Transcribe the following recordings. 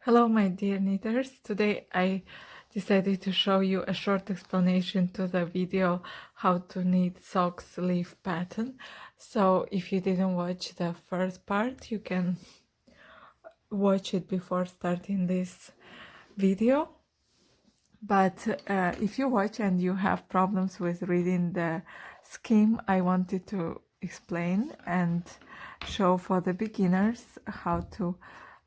Hello my dear knitters, today I decided to show you a short explanation to the video how to knit socks leaf pattern. So if you didn't watch the first part, you can watch it before starting this video. But if you watch and you have problems with reading the scheme, I wanted to explain and show for the beginners how to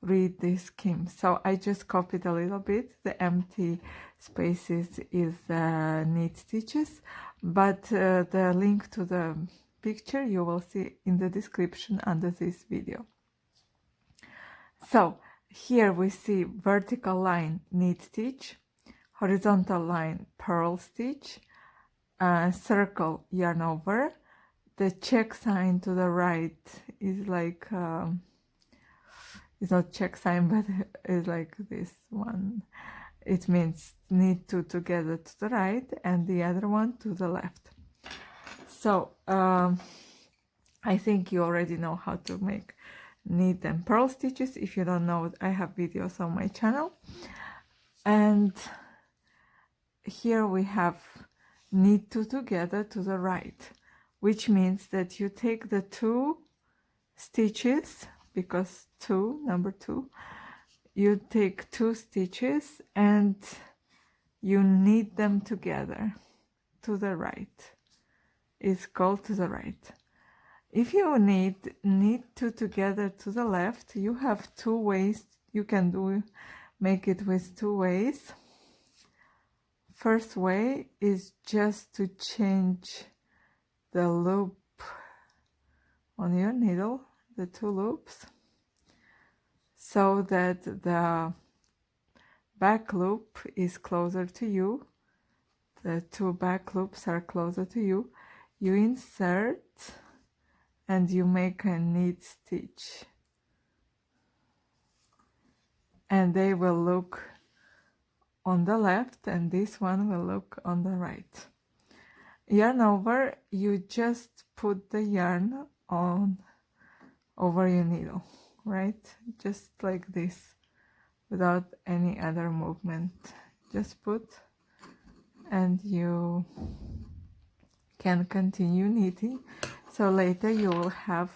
read this scheme. So I just copied a little bit. The empty spaces is the knit stitches, but the link to the picture you will see in the description under this video. So here we see vertical line knit stitch, horizontal line purl stitch, circle yarn over. The check sign to the right is like it's not check sign, but it's like this one. It means knit two together to the right and the other one to the left. So I think you already know how to make knit and purl stitches. If you don't know, I have videos on my channel. And here we have knit two together to the right, which means that you take the two stitches, because number two, you take two stitches and you knit them together to the right. It's called to the right. If you knit two together to the left, you have two ways you can make it with two ways. First way is just to change the loop on your needle, the two loops, so that the back loop is closer to you. The two back loops are closer to you. You insert and you make a knit stitch, and they will look on the left and this one will look on the right. Yarn over, you just put the yarn on over your needle, right? Just like this, without any other movement. Just put, and you can continue knitting. So later you will have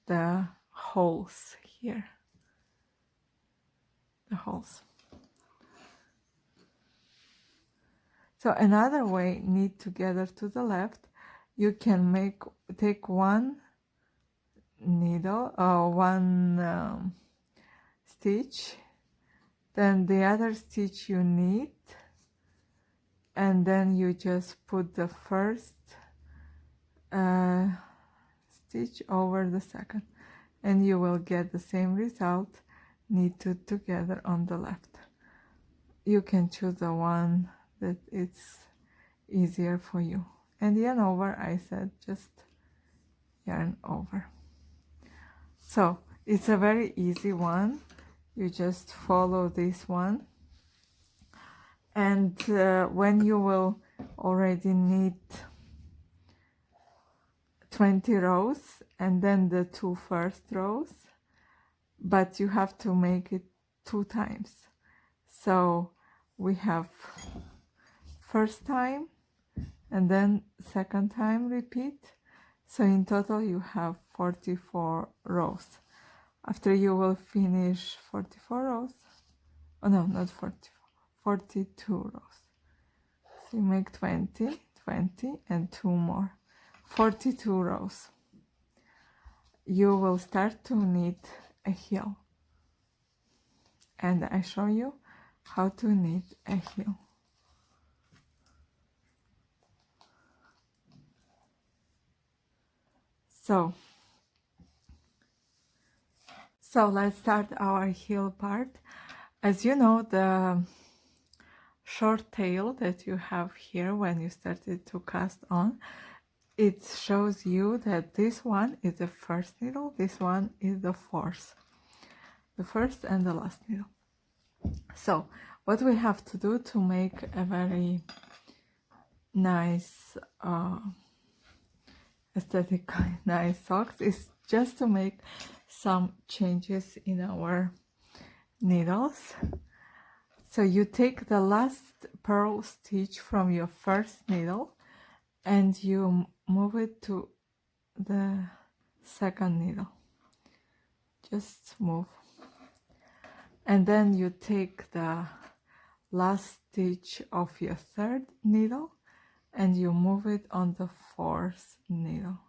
the holes here, the holes. So another way, knit together to the left, you can take one needle or one stitch, then the other stitch you knit, and then you just put the first stitch over the second, and you will get the same result, knitted together on the left. You can choose the one that it's easier for you. And yarn over, I said just yarn over. So it's a very easy one. You just follow this one, and when you will already knit 20 rows and then the two first rows, but you have to make it 2 times. So we have first time and then second time repeat. So in total you have 44 rows. After you will finish 44 rows, oh no, not 44, 42 rows. So you make 20, 20 and 2 more, 42 rows. You will start to knit a heel, and I show you how to knit a heel. So let's start our heel part. As you know, the short tail that you have here when you started to cast on, it shows you that this one is the first needle, this one is the fourth, the first and the last needle. So what we have to do to make a very nice aesthetically nice socks is just to make some changes in our needles. So you take the last purl stitch from your first needle and you move it to the second needle. Just move. And then you take the last stitch of your third needle and you move it on the fourth needle.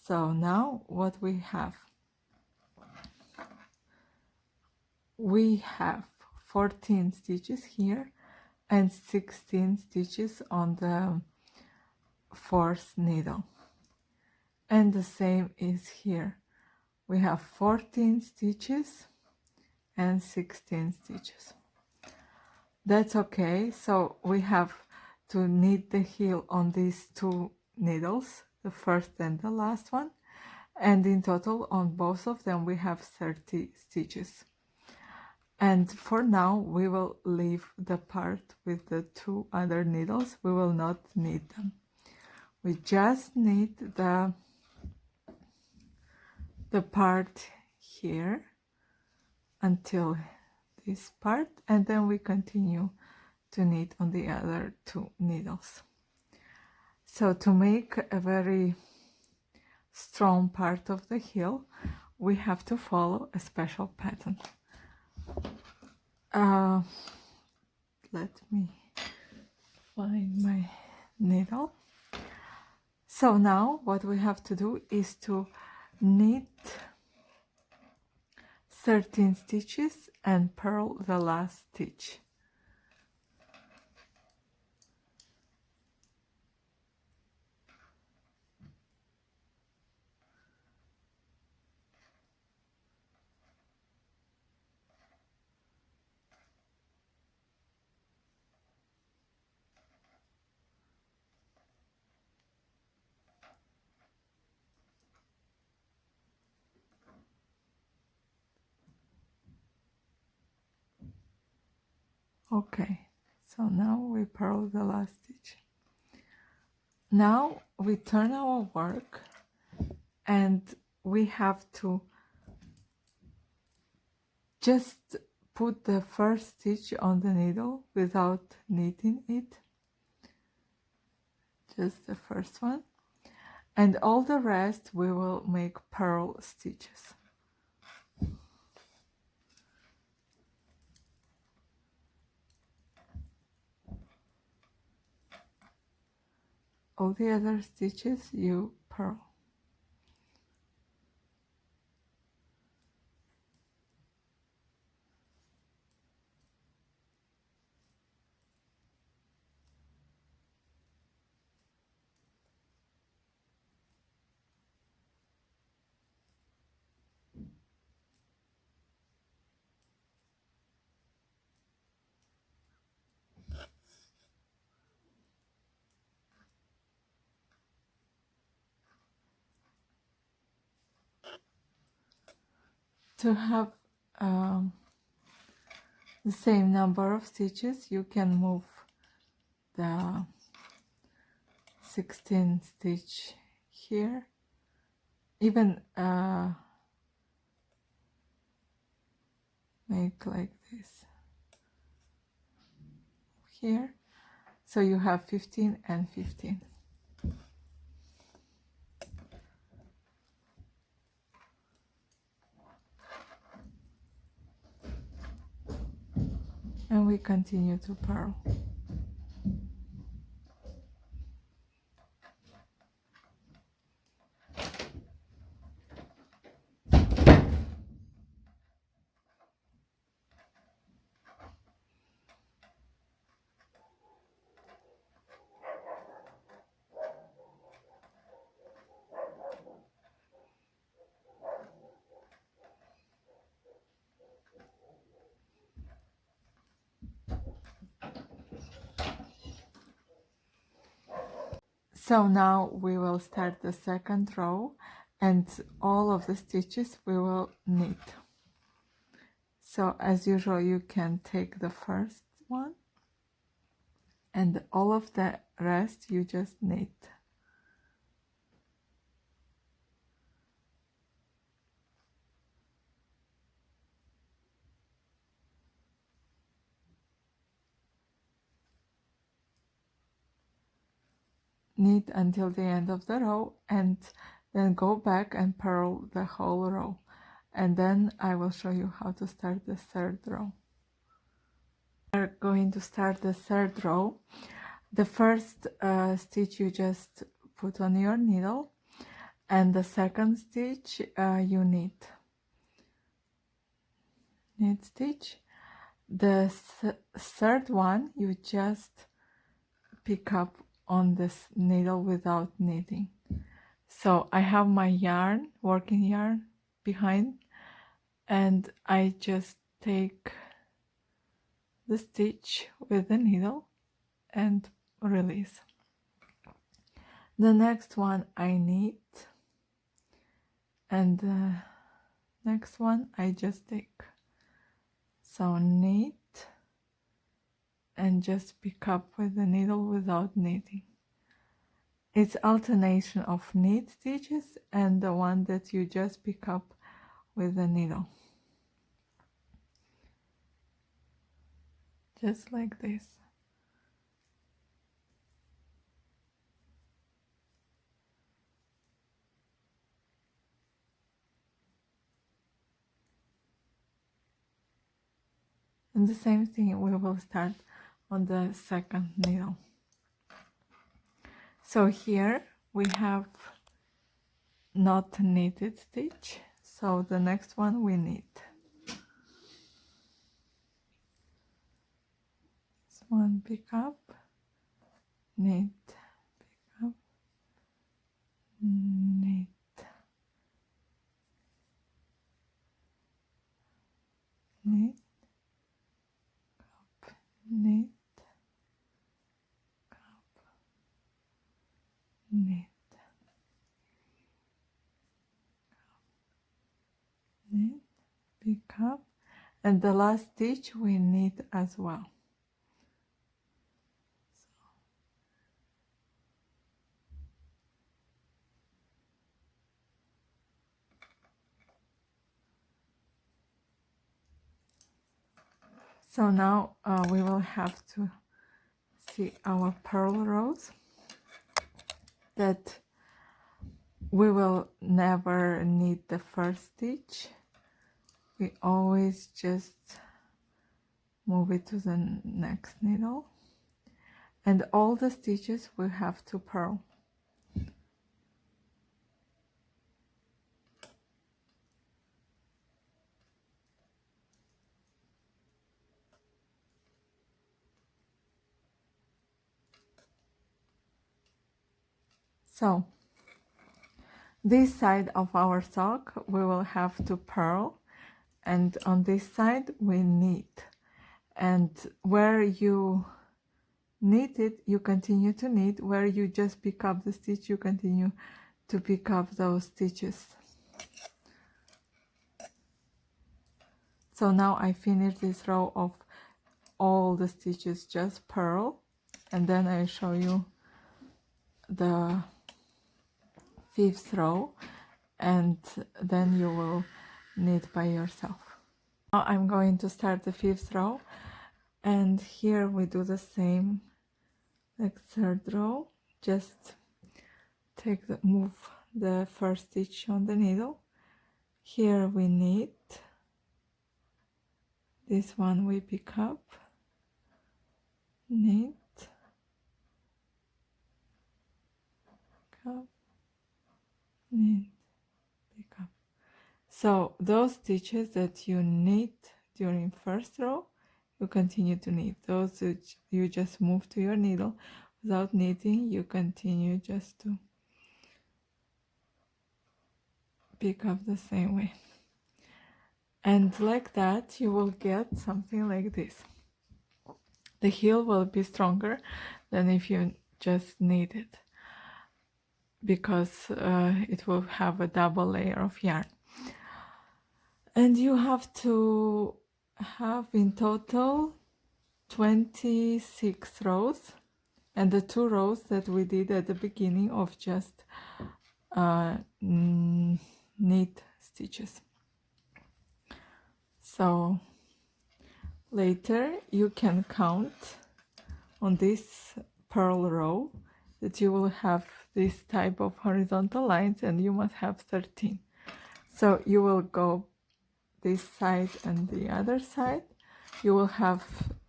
So now what we have? We have 14 stitches here and 16 stitches on the fourth needle. And the same is here. We have 14 stitches and 16 stitches. That's okay. So we have to knit the heel on these two needles, the first and the last one. And in total on both of them we have 30 stitches. And for now we will leave the part with the two other needles. We will not knit them. We just knit the part here until this part, and then we continue to knit on the other two needles. So to make a very strong part of the heel, we have to follow a special pattern. Let me find my needle. So now what we have to do is to knit 13 stitches and purl the last stitch. Okay, so now we purl the last stitch. Now we turn our work and we have to just put the first stitch on the needle without knitting it, just the first one, and all the rest we will make purl stitches. All the other stitches you purl. To have the same number of stitches, you can move the 16 stitch here, even make like this here, so you have 15 and 15. And we continue to purl. So now we will start the second row and all of the stitches we will knit. So as usual you can take the first one and all of the rest you just knit. knit until the end of the row and then go back and purl the whole row, and then I will show you how to start the third row. We're going to start the third row. The first stitch you just put on your needle, and the second stitch you knit stitch. The third one you just pick up on this needle without knitting. So I have my yarn, working yarn behind, and I just take the stitch with the needle and release. The next one I knit, and the next one I just take. So knit and just pick up with the needle without knitting. It's alternation of knit stitches and the one that you just pick up with the needle. Just like this. And the same thing we will start on the second needle. So here we have not knitted stitch, so the next one we knit. This one pick up, knit, pick up, knit, knit, up, knit, up, knit, knit, pick up, and the last stitch we knit as well. So now we will have to see our purl rows, that we will never knit the first stitch. We always just move it to the next needle, and all the stitches we have to purl. So this side of our sock we will have to purl, and on this side we knit, and where you knit it you continue to knit, where you just pick up the stitch you continue to pick up those stitches. So now I finished this row of all the stitches just purl, and then I show you the fifth row, and then you will knit by yourself. Now I'm going to start the fifth row, and here we do the same like third row. Just move the first stitch on the needle. Here we knit, this one we pick up, knit, pick up, knit, pick up. So those stitches that you knit during first row, you continue to knit. Those that you just move to your needle without knitting, you continue just to pick up the same way. And like that you will get something like this. The heel will be stronger than if you just knit it, because it will have a double layer of yarn. And you have to have in total 26 rows, and the 2 rows that we did at the beginning of just knit stitches. So later you can count on this purl row that you will have this type of horizontal lines, and you must have 13. So you will go this side and the other side. You will have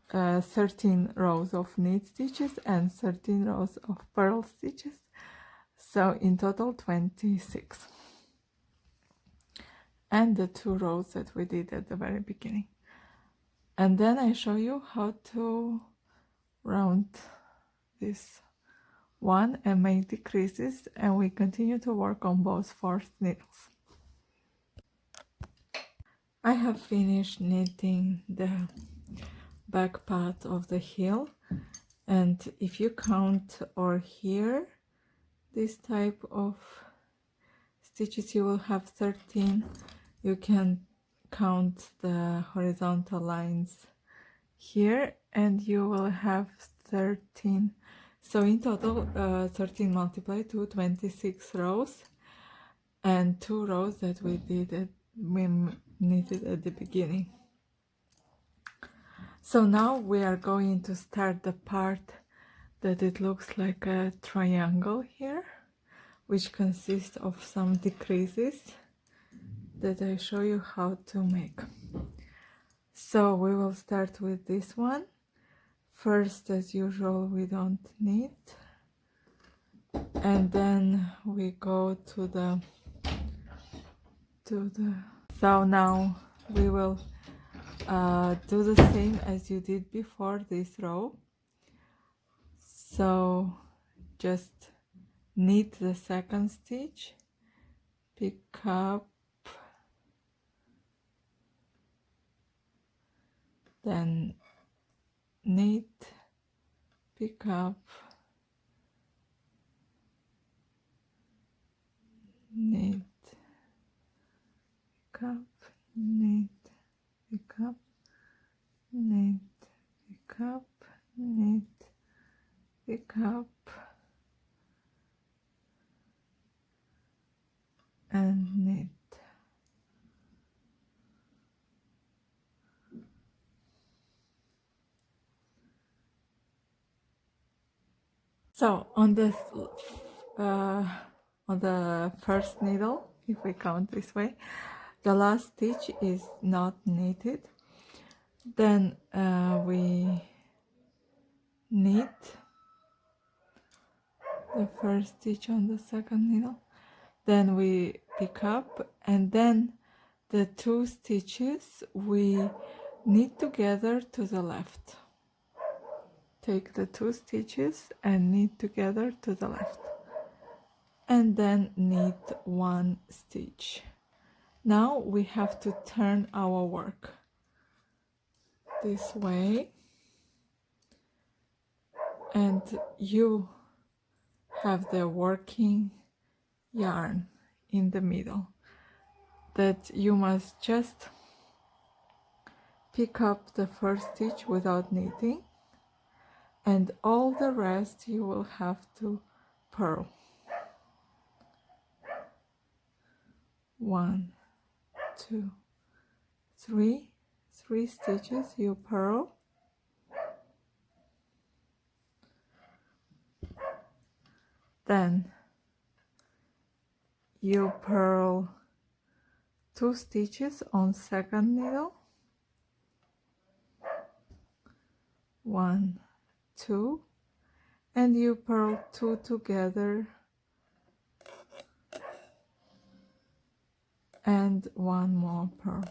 13 rows of knit stitches and 13 rows of purl stitches. So in total 26. And the 2 rows that we did at the very beginning. And then I show you how to round this one and make decreases, and we continue to work on both forced needles. I have finished knitting the back part of the heel, and if you count or here this type of stitches, you will have 13. You can count the horizontal lines here and you will have 13. So in total 13 multiplied to 26 rows, and 2 rows that we knitted at the beginning. So now we are going to start the part that it looks like a triangle here, which consists of some decreases that I show you how to make. So we will start with this one. First, as usual, we don't knit, and then we go to the so now we will do the same as you did before this row. So just knit the second stitch, pick up, then knit, pick up, knit, pick up, knit, pick up, knit, pick up, knit, pick up, and knit. So on the first needle, if we count this way, the last stitch is not knitted. Then we knit the first stitch on the second needle, then we pick up, and then the 2 stitches we knit together to the left. Take the 2 stitches and knit together to the left, and then knit 1 stitch. Now we have to turn our work this way, and you have the working yarn in the middle that you must just pick up the first stitch without knitting, and all the rest you will have to purl. 1, 2, 3 stitches you purl, then you purl 2 stitches on second needle, 1, 2, and you purl 2 together and 1 more purl.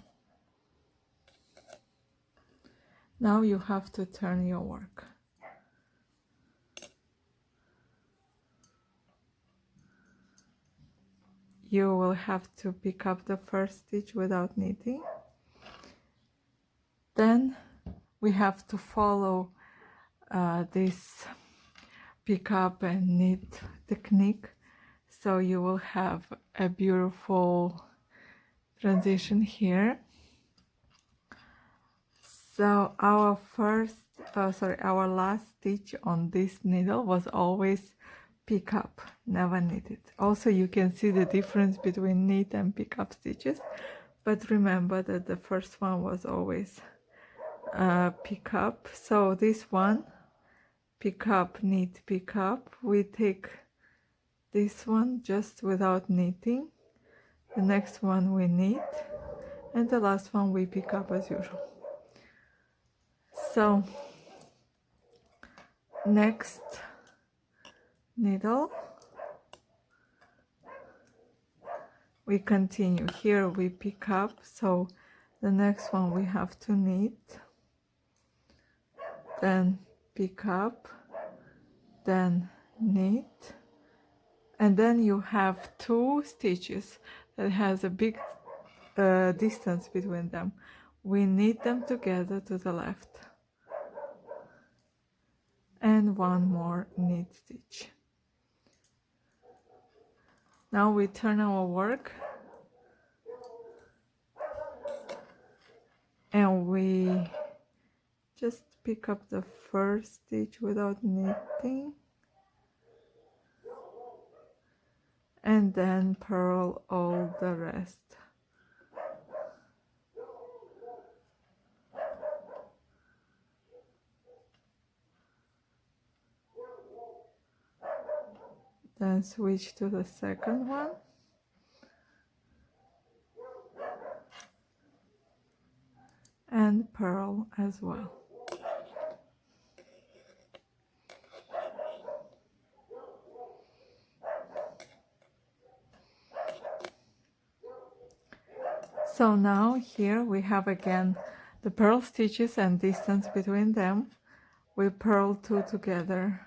Now you have to turn your work. You will have to pick up the first stitch without knitting. Then we have to follow this pick up and knit technique, so you will have a beautiful transition here. So our our last stitch on this needle was always pick up, never knitted. Also, you can see the difference between knit and pick up stitches, but remember that the first one was always pick up. So this one pick up, knit, pick up. We take this one just without knitting, the next one we knit, and the last one we pick up as usual. So next needle, we continue. Here we pick up, so the next one we have to knit, then pick up, then knit, and then you have 2 stitches that has a big distance between them. We knit them together to the left, and 1 more knit stitch. Now we turn our work and we just pick up the first stitch without knitting, and then purl all the rest. Then switch to the second one, and purl as well. So now here we have again the purl stitches and distance between them. We purl 2 together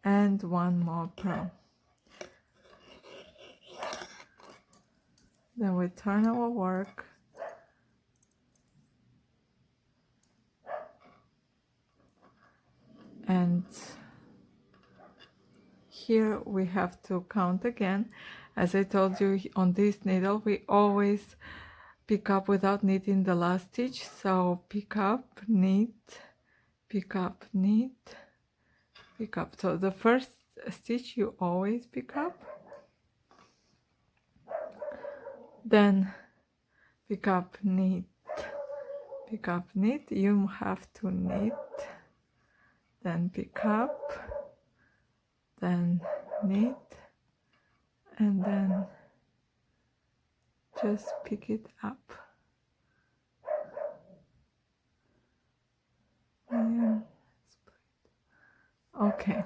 and 1 more purl. Then we turn our work and here we have to count again. As I told you, on this needle we always pick up without knitting the last stitch, so pick up, knit, pick up, knit, pick up. So the first stitch you always pick up, then pick up, knit, pick up, knit. You have to knit, then pick up, then knit, and then just pick it up. Yeah. Okay,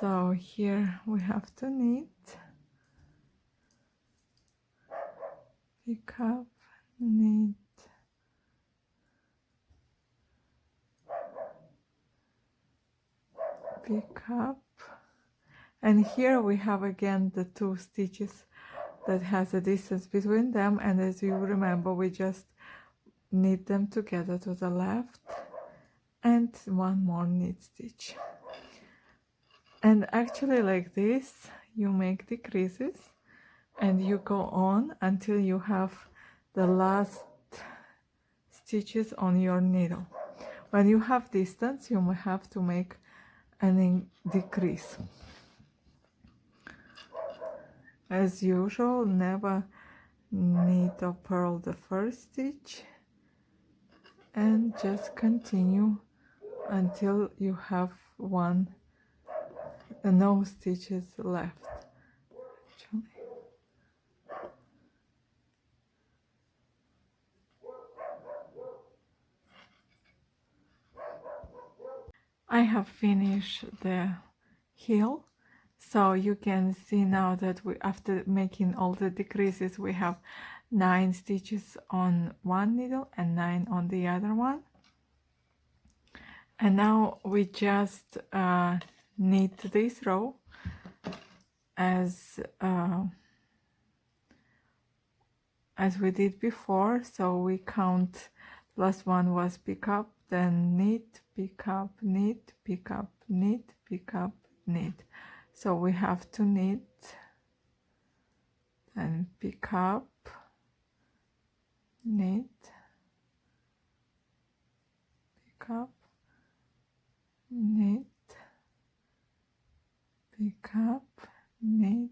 so here we have to knit, pick up, knit, pick up, and here we have again the 2 stitches that has a distance between them, and as you remember we just knit them together to the left and 1 more knit stitch. And actually like this you make decreases and you go on until you have the last stitches on your needle. When you have distance you may have to make an decrease. As usual, never knit or purl the first stitch and just continue until you have no stitches left. I have finished the heel, so you can see now that after making all the decreases we have 9 stitches on one needle and 9 on the other one. And now we just knit this row as we did before. So we count, last one was pick up, then knit, pick up, knit, pick up, knit, pick up, knit. So we have to knit, then pick up, knit, pick up, knit, pick up, knit,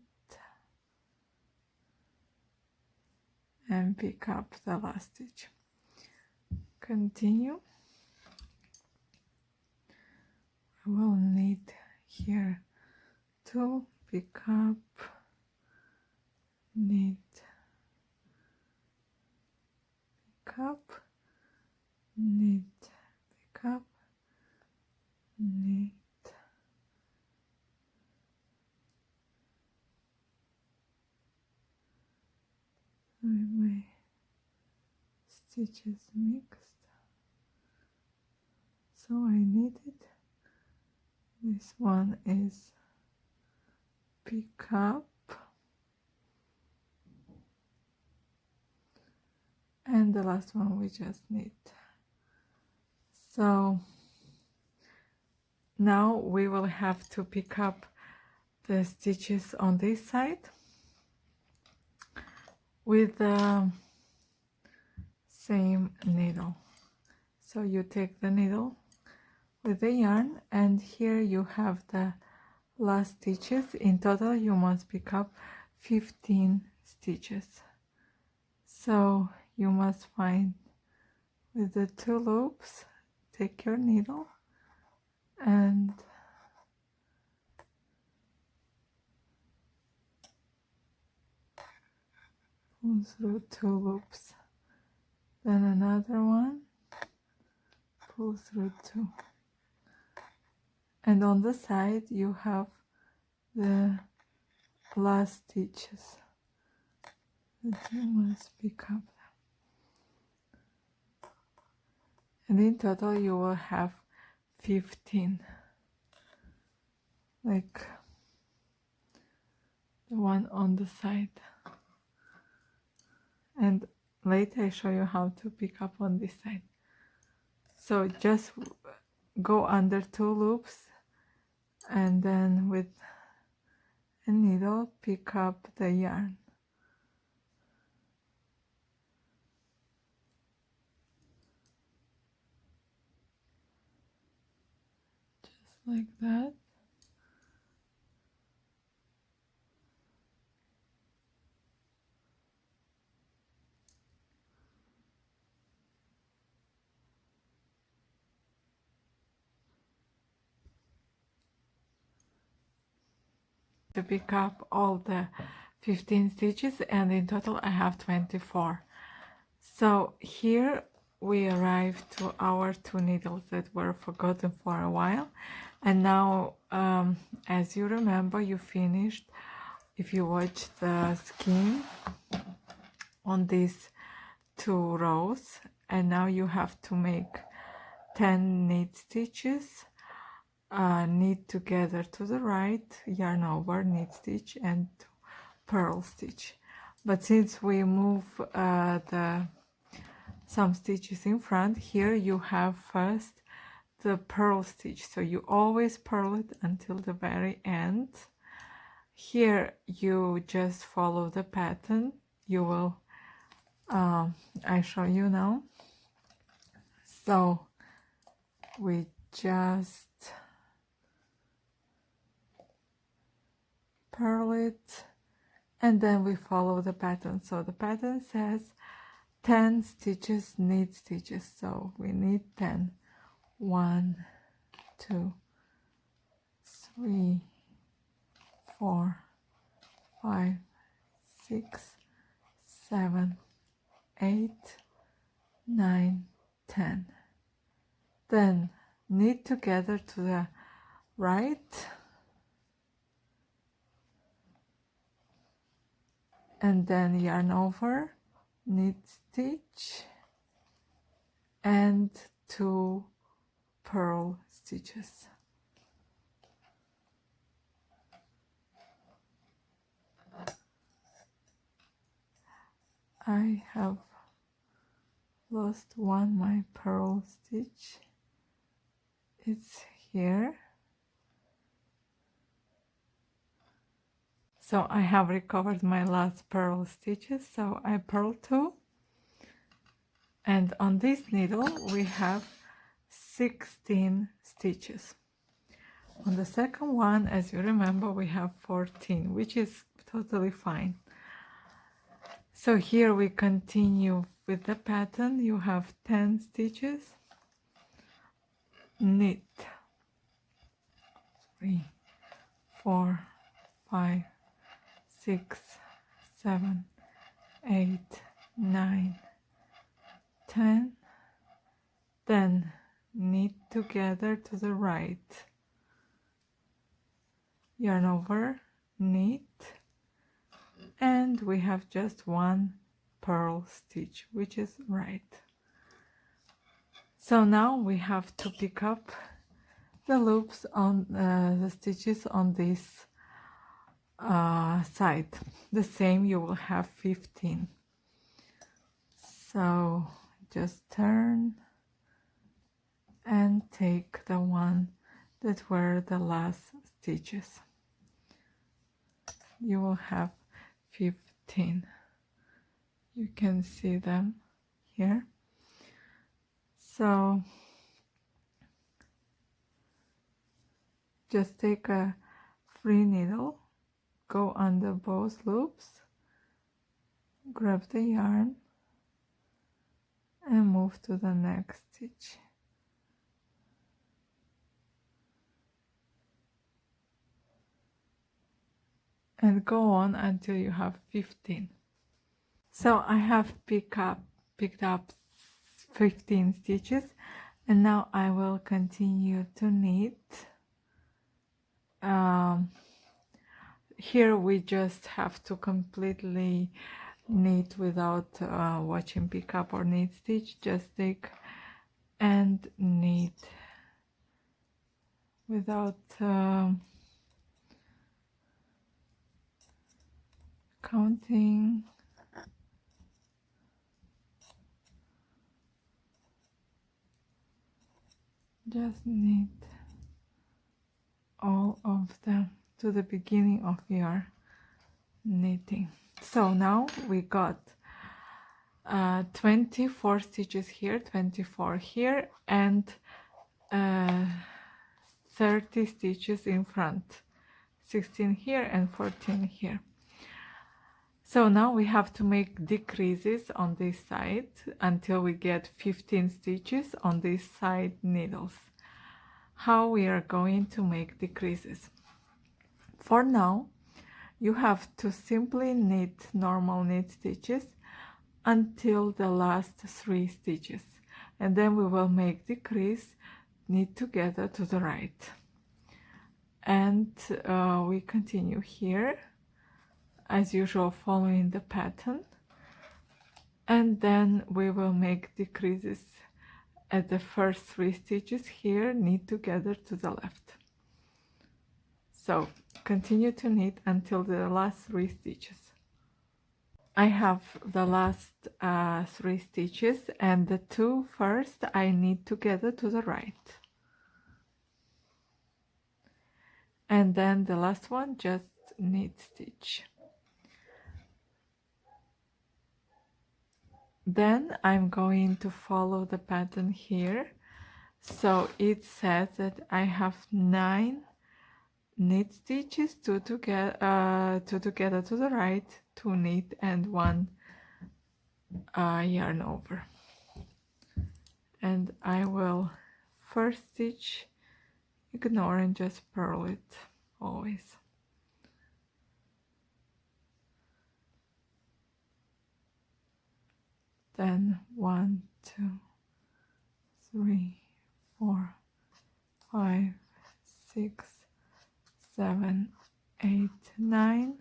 and pick up the last stitch. continue. I will need here to pick up, knit, pick up, knit, pick up, knit, with my stitches mixed. So I knitted. This one is pick up, and the last one we just knit. So now we will have to pick up the stitches on this side with the same needle. So you take the needle with the yarn, and here you have the last stitches. In total you must pick up 15 stitches. So you must find with the 2 loops, take your needle and pull through 2 loops, then another one, pull through 2, and on the side you have the last stitches that you must pick up, and in total you will have 15, like the one on the side. And later I show you how to pick up on this side. So just go under 2 loops and then with a needle pick up the yarn. Just like that. To pick up all the 15 stitches, and in total I have 24. So here we arrived to our 2 needles that were forgotten for a while, and now as you remember, you finished, if you watch the skein, on these 2 rows, and now you have to make 10 knit stitches, knit together to the right, yarn over, knit stitch, and purl stitch. But since we move some stitches in front, here you have first the purl stitch, so you always purl it until the very end. Here you just follow the pattern. You will I show you now. So we just purl it, and then we follow the pattern. So the pattern says 10 stitches, knit stitches, so we need 10. 1, 2, 3, 4, 5, 6, 7, 8, 9, 10. Then knit together to the right, and then yarn over, knit stitch, and 2 purl stitches. I have lost my purl stitch. It's here. So I have recovered my last purl stitches, so I purl 2, and on this needle we have 16 stitches. On the second one, as you remember, we have 14, which is totally fine. So here we continue with the pattern you have 10 stitches, knit 3, 4, 5, 6, 7, 8, 9, 10, then knit together to the right, yarn over, knit, and we have just one purl stitch, which is right. So now we have to pick up the loops on the stitches on this side. The same, you will have 15. So just turn and take the one that were the last stitches. You will have 15. You can see them here. So just take a free needle, go under both loops, grab the yarn and move to the next stitch. And go on until you have 15. So I have picked up 15 stitches, and now I will continue to knit. Here we just have to completely knit without watching pick up or knit stitch. Just take and knit without counting. Just knit all of them to the beginning of your knitting. So now we got 24 stitches here, 24 here, and 30 stitches in front, 16 here and 14 here. So now we have to make decreases on this side until we get 15 stitches on these side needles. How we are going to make decreases? For now, you have to simply knit normal knit stitches until the last 3 stitches, and then we will make decrease, knit together to the right, and we continue here as usual following the pattern, and then we will make decreases at the first 3 stitches here, knit together to the left. So continue to knit until the last 3 stitches. I have the last 3 stitches, and the 2 first I knit together to the right, and then the last one just knit stitch. Then I'm going to follow the pattern here. So it says that I have 9 knit stitches, 2 together to the right, 2 knit, and 1 yarn over. And I will first stitch, ignore and just purl it always. Then 1, 2, 3, 4, 5, 6, 7, 8, 9.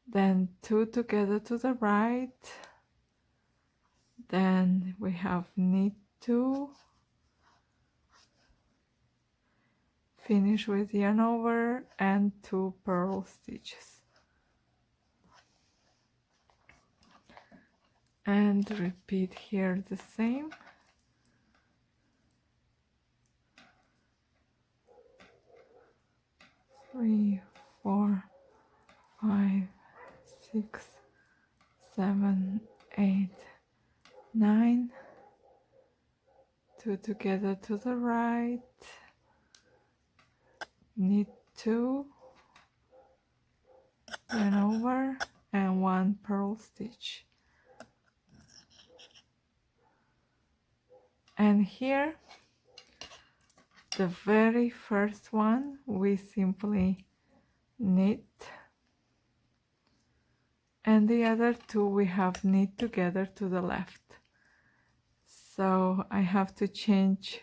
Then 2 together to the right. Then we have knit 2. Finish with yarn over and 2 purl stitches. And repeat here the same. Three, 4, 5, 6, 7, 8, 9. 2 together to the right. Knit 2, yarn over, and 1 purl stitch. And here, the very first one, we simply knit, and the other two we have knit together to the left. So I have to change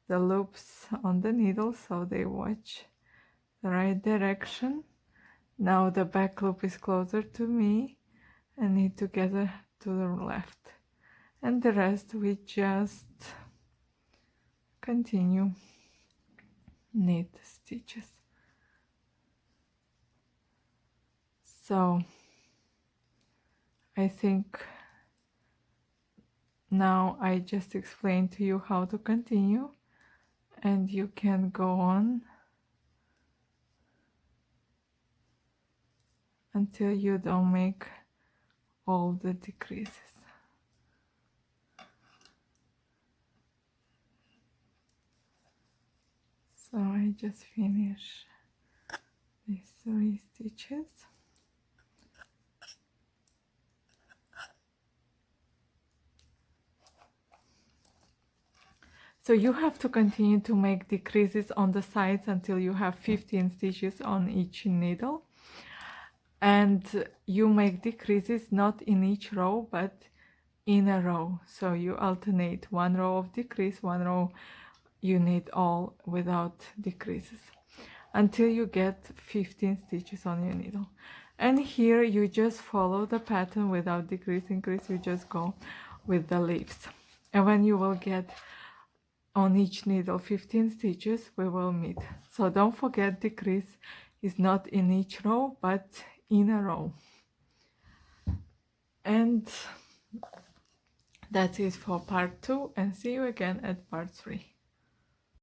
the loops on the needle so they watch the right direction. Now the back loop is closer to me and knit together to the left, and the rest we just continue knit stitches. So I think now I just explained to you how to continue, and you can go on until you don't make all the decreases. So I just finish these 3 stitches. So you have to continue to make decreases on the sides until you have 15 stitches on each needle. And you make decreases not in each row, but in a row. So you alternate one row of decrease, one row you knit all without decreases until you get 15 stitches on your needle. And here you just follow the pattern without decrease, increase, you just go with the leaves. And when you will get on each needle 15 stitches, we will meet. So don't forget, decrease is not in each row, but in a row. And that's it for part 2, and see you again at part 3.